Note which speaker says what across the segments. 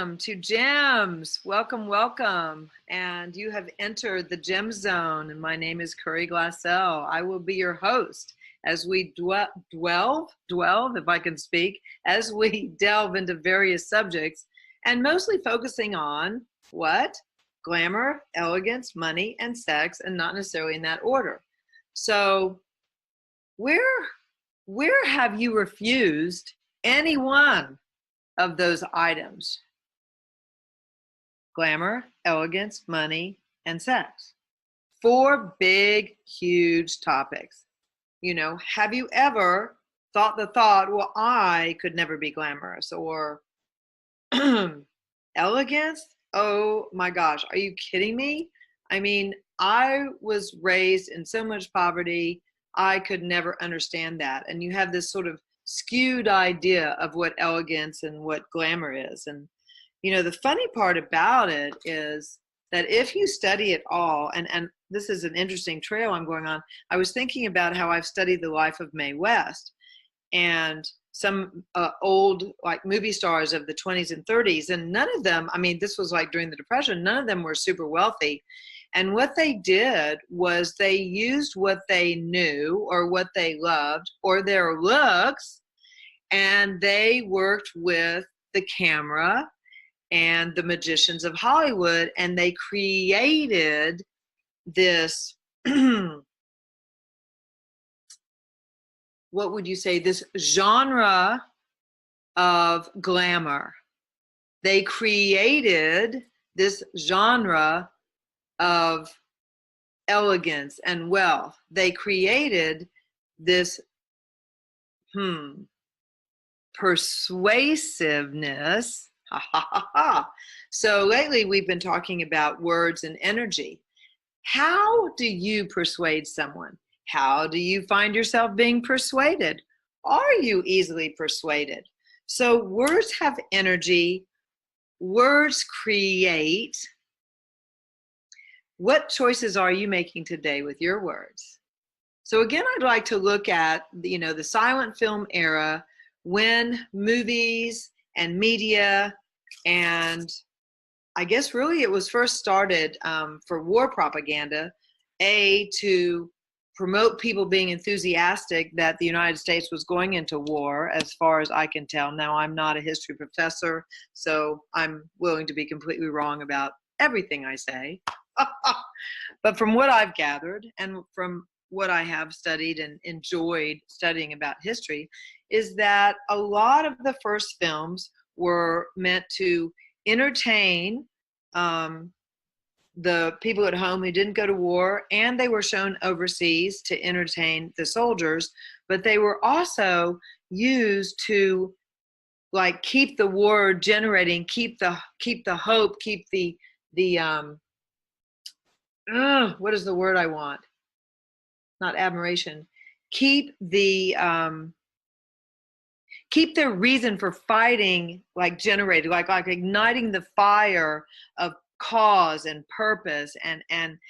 Speaker 1: welcome to Gems. Welcome, welcome. And you have entered the Gem Zone. And my name is Curry Glassell. I will be your host as we dwell, if I can speak, as we delve into various subjects and mostly focusing on what? Glamour, elegance, money, and sex, and not necessarily in that order. So where have you refused any one of those items? Glamour, elegance, money, and sex. Four big, huge topics. Have you ever thought the thought, well, I could never be glamorous, or elegance? Oh my gosh, are you kidding me? I mean, I was raised in so much poverty, I could never understand that. And you have this sort of skewed idea of what elegance and what glamour is. And, the funny part about it is that if you study it all, and this is an interesting trail I'm going on, I was thinking about how I've studied the life of Mae West and some old like movie stars of the 20s and 30s. And none of them, I mean, this was like during the Depression, none of them were super wealthy. And what they did was they used what they knew or what they loved or their looks, and they worked with the camera and the magicians of Hollywood, and they created this, what would you say, this genre of glamour. They created this genre of elegance and wealth. They created this persuasiveness. So lately we've been talking about words and energy. How do you persuade someone? How do you find yourself being persuaded? Are you easily persuaded? So words have energy. Words create. What choices are you making today with your words? So again, I'd like to look at, the silent film era, when movies and media, and I guess really it was first started for war propaganda, to promote people being enthusiastic that the United States was going into war, as far as I can tell. Now, I'm not a history professor, so I'm willing to be completely wrong about everything I say. But from what I've gathered and from what I have studied and enjoyed studying about history, is that a lot of the first films were meant to entertain the people at home who didn't go to war, and they were shown overseas to entertain the soldiers, but they were also used to like keep the war generating, keep the hope, keep the what is the word I want? Not admiration. Keep their reason for fighting like generated, like igniting the fire of cause and purpose, and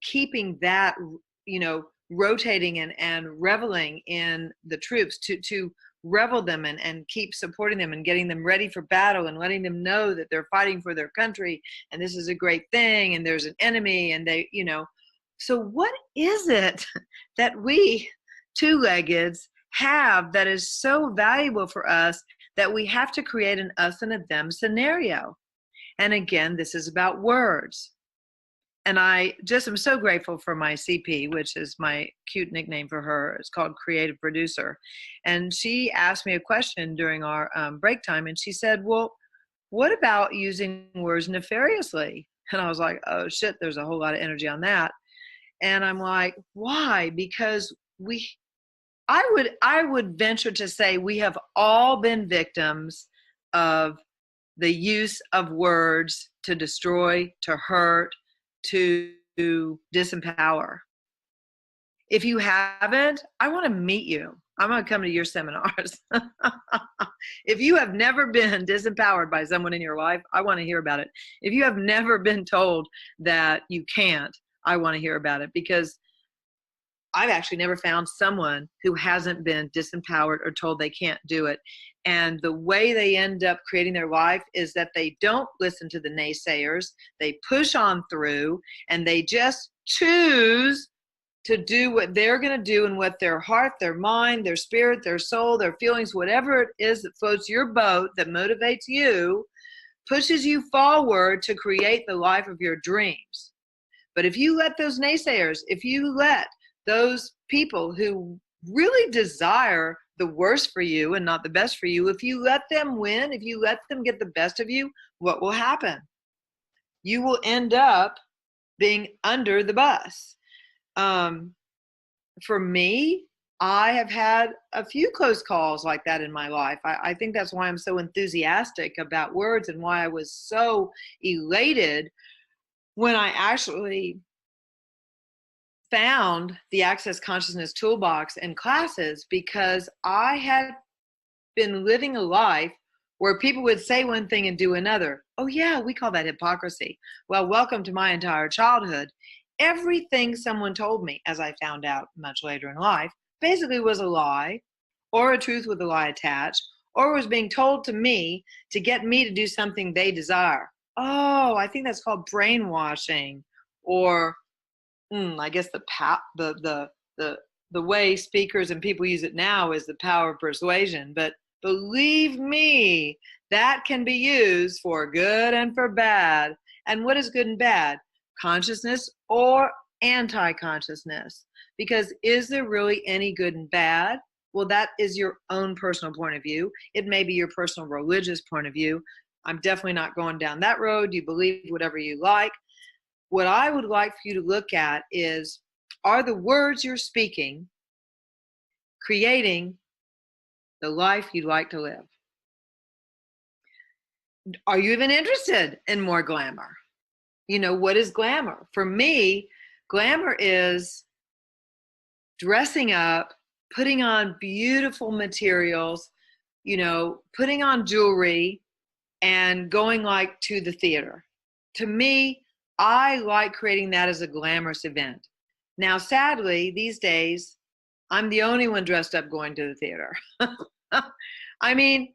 Speaker 1: keeping that rotating and reveling in the troops to revel them and keep supporting them and getting them ready for battle and letting them know that they're fighting for their country and this is a great thing and there's an enemy and they so what is it that we two-leggeds have that is so valuable for us that we have to create an us and a them scenario? And again, this is about words. And I just am so grateful for my CP, which is my cute nickname for her. It's called Creative Producer. And she asked me a question during our break time. And she said, well, what about using words nefariously? And I was like, oh, shit, there's a whole lot of energy on that. And I'm like, why? Because I would venture to say we have all been victims of the use of words to destroy, to hurt, to disempower. If you haven't, I want to meet you. I'm going to come to your seminars. If you have never been disempowered by someone in your life, I want to hear about it. If you have never been told that you can't, I want to hear about it, because I've actually never found someone who hasn't been disempowered or told they can't do it. And the way they end up creating their life is that they don't listen to the naysayers. They push on through, and they just choose to do what they're going to do, and what their heart, their mind, their spirit, their soul, their feelings, whatever it is that floats your boat, that motivates you, pushes you forward to create the life of your dreams. But if you let those naysayers, if you let those people who really desire the worst for you and not the best for you, if you let them win, if you let them get the best of you, what will happen? You will end up being under the bus. For me, I have had a few close calls like that in my life. I think that's why I'm so enthusiastic about words, and why I was so elated when I actually found the Access Consciousness Toolbox and classes, because I had been living a life where people would say one thing and do another. Oh yeah, we call that hypocrisy. Well, welcome to my entire childhood. Everything someone told me, as I found out much later in life, basically was a lie, or a truth with a lie attached, or was being told to me to get me to do something they desire. Oh, I think that's called brainwashing, or I guess the way speakers and people use it now is the power of persuasion. But believe me, that can be used for good and for bad. And what is good and bad? Consciousness or anti-consciousness? Because is there really any good and bad? Well, that is your own personal point of view. It may be your personal religious point of view. I'm definitely not going down that road. You believe whatever you like. What I would like for you to look at is, are the words you're speaking creating the life you'd like to live? Are you even interested in more glamour? You know, what is glamour? For me, glamour is dressing up, putting on beautiful materials, you know, putting on jewelry, and going like to the theater. To me, I like creating that as a glamorous event. Now, sadly, these days, I'm the only one dressed up going to the theater. I mean,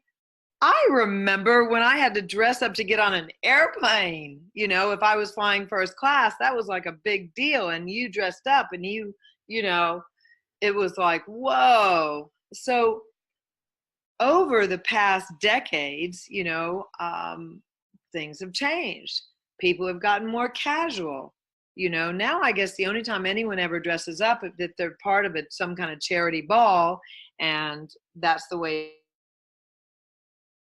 Speaker 1: I remember when I had to dress up to get on an airplane. You know, if I was flying first class, that was like a big deal. And you dressed up, and you know, it was like, whoa. So over the past decades, you know, things have changed. People have gotten more casual. You know, now I guess the only time anyone ever dresses up is that they're part of it, some kind of charity ball, and that's the way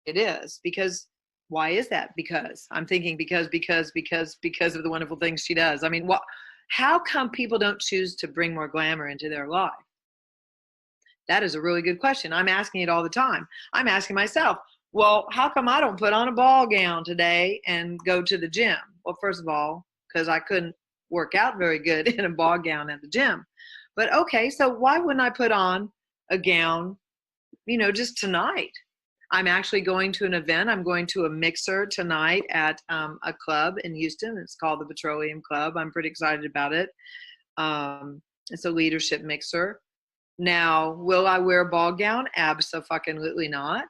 Speaker 1: it is. Because why is that? Because I'm thinking because of the wonderful things she does. I mean, what? How come people don't choose to bring more glamour into their life? That is a really good question. I'm asking it all the time. I'm asking myself, well, how come I don't put on a ball gown today and go to the gym? Well, first of all, because I couldn't work out very good in a ball gown at the gym. But okay, so why wouldn't I put on a gown, you know, just tonight? I'm actually going to an event. I'm going to a mixer tonight at a club in Houston. It's called the Petroleum Club. I'm pretty excited about it. It's a leadership mixer. Now, will I wear a ball gown? Abso-fucking-lutely not.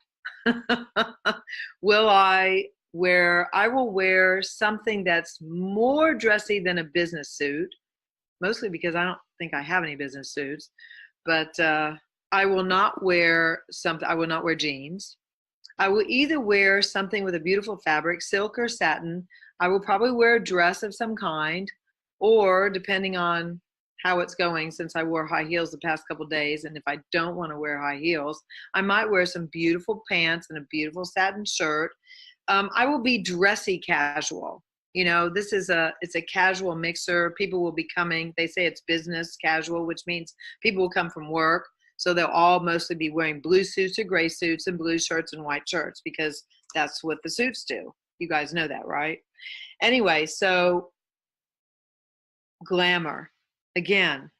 Speaker 1: I will wear something that's more dressy than a business suit, mostly because I don't think I have any business suits. But I will not wear jeans. I will either wear something with a beautiful fabric, silk or satin. I will probably wear a dress of some kind, or depending on how it's going, since I wore high heels the past couple of days, and if I don't want to wear high heels, I might wear some beautiful pants and a beautiful satin shirt. I will be dressy casual. You know, it's a casual mixer. People will be coming. They say it's business casual, which means people will come from work. So they'll all mostly be wearing blue suits or gray suits and blue shirts and white shirts, because that's what the suits do. You guys know that, right? Anyway, so glamour. Again,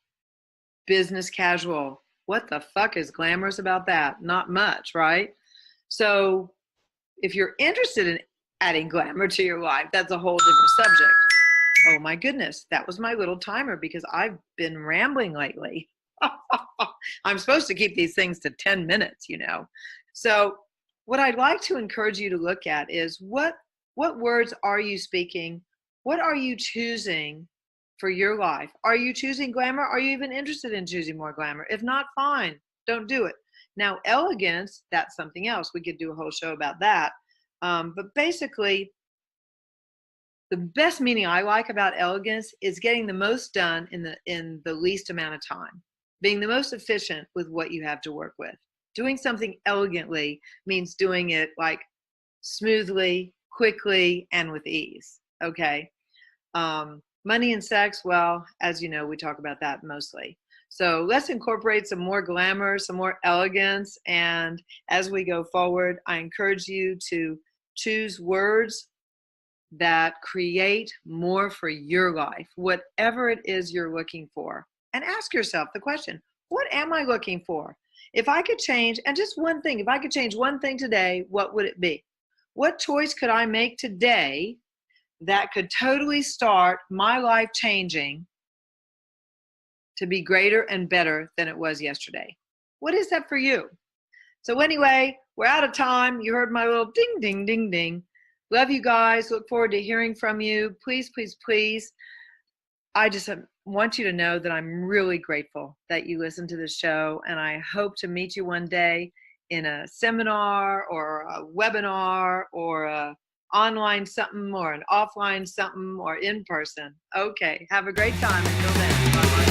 Speaker 1: business casual. What the fuck is glamorous about that? Not much, right? So if you're interested in adding glamour to your life, that's a whole different subject. Oh my goodness, that was my little timer because I've been rambling lately. I'm supposed to keep these things to 10 minutes, you know. So what I'd like to encourage you to look at is what words are you speaking? What are you choosing for your life? Are you choosing glamour? Are you even interested in choosing more glamour? If not, fine, don't do it. Now, elegance, that's something else. We could do a whole show about that. But basically, the best meaning I like about elegance is getting the most done in the least amount of time, being the most efficient with what you have to work with. Doing something elegantly means doing it like smoothly, quickly, and with ease. Okay. Money and sex, well, as you know, we talk about that mostly. So let's incorporate some more glamour, some more elegance. And as we go forward, I encourage you to choose words that create more for your life, whatever it is you're looking for. And ask yourself the question, what am I looking for? If I could change, and just one thing, if I could change one thing today, what would it be? What choice could I make today that could totally start my life changing to be greater and better than it was yesterday? What is that for you? So anyway, we're out of time. You heard my little ding, ding, ding, ding. Love you guys. Look forward to hearing from you. Please, please, please. I just want you to know that I'm really grateful that you listen to the show, and I hope to meet you one day in a seminar or a webinar or a online something or an offline something or in person. Okay. Have a great time. Until then. Bye-bye.